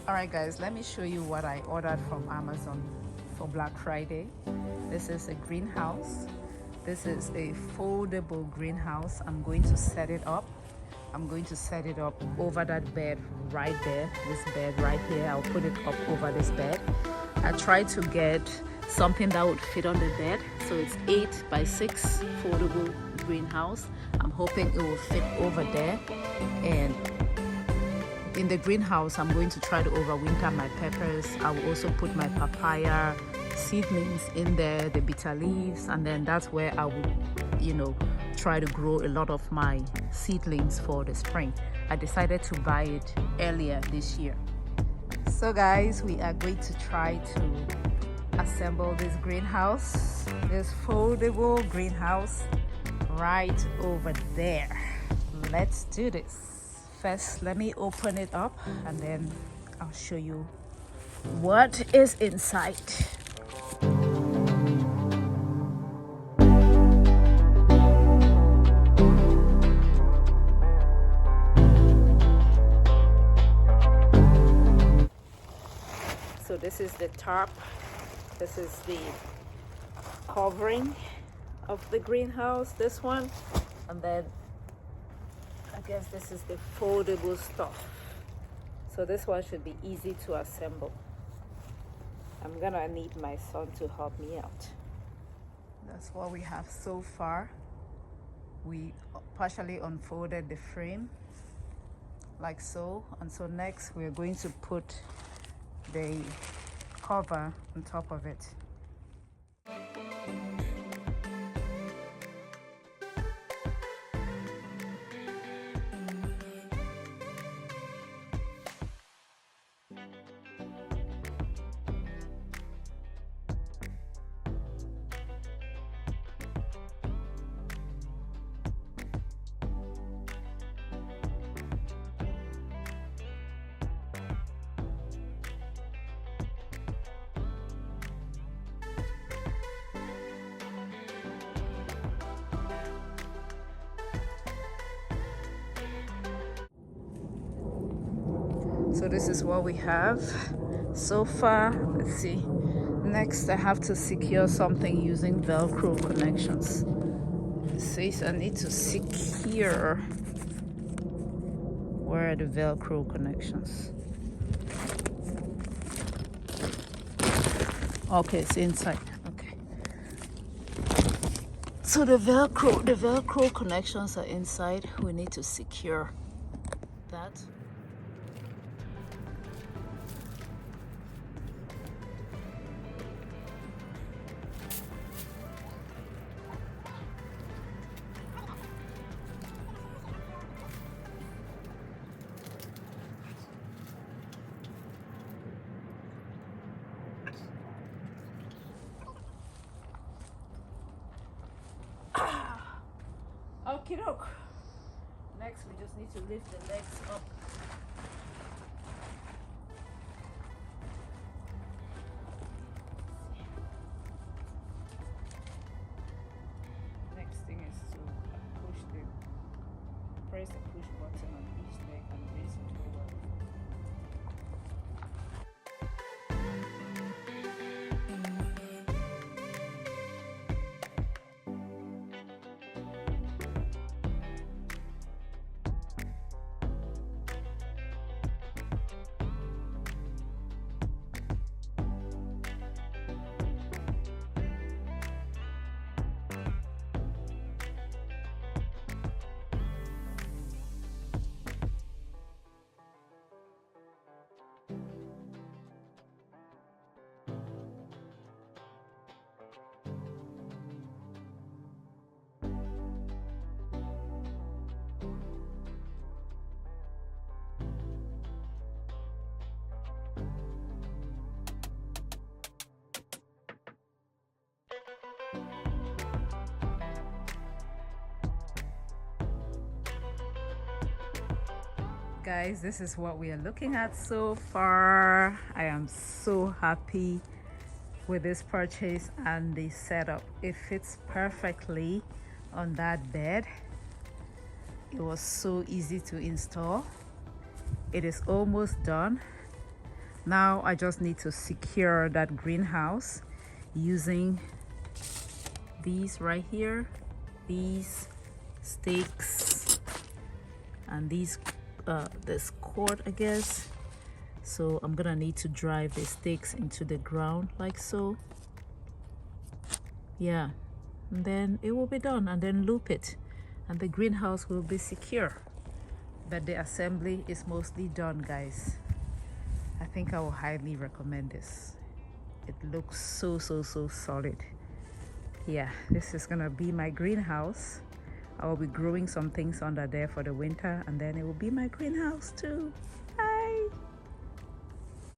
Alright guys, let me show you what I ordered from Amazon for Black Friday. This is a greenhouse. This is a foldable greenhouse. I'm going to set it up. I'm going to set it up over that bed right there. This bed right here, I'll put it up over this bed. I tried to get something that would fit on the bed, so it's 8 by 6 foldable greenhouse. I'm hoping it will fit over there. And in the greenhouse, I'm going to try to overwinter my peppers. I will also put my papaya seedlings in there, the bitter leaves, and then that's where I will, try to grow a lot of my seedlings for the spring. I decided to buy it earlier this year. So guys, we are going to try to assemble this greenhouse, this foldable greenhouse right over there. Let's do this. First, let me open it up and then I'll show you what is inside. So this is the top. This is the covering of the greenhouse, this one, and then I guess this is the foldable stuff. So this one should be easy to assemble. I'm gonna need my son to help me out. That's what we have so far. We partially unfolded the frame like so, and so next we're going to put the cover on top of it. So this is what we have so far. Let's see. Next, I have to secure something using Velcro connections. It says I need to secure. Where are the Velcro connections? Okay, it's inside. Okay. So the Velcro connections are inside. We need to secure that. Okie doke. Next, we just need to lift the legs up. Next thing is to press the push button on each leg and raise it forward. Guys, this is what we are looking at so far. I am so happy with this purchase and the setup. It fits perfectly on that bed. It was so easy to install. It is almost done. Now I just need to secure that greenhouse using these right here, these stakes and these this cord, I guess. So I'm gonna need to drive the stakes into the ground like so. Yeah, and then it will be done, and then loop it and the greenhouse will be secure. But the assembly is mostly done, guys. I think I will highly recommend this. It looks so solid. Yeah, this is gonna be my greenhouse. I will be growing some things under there for the winter, and then it will be my greenhouse too.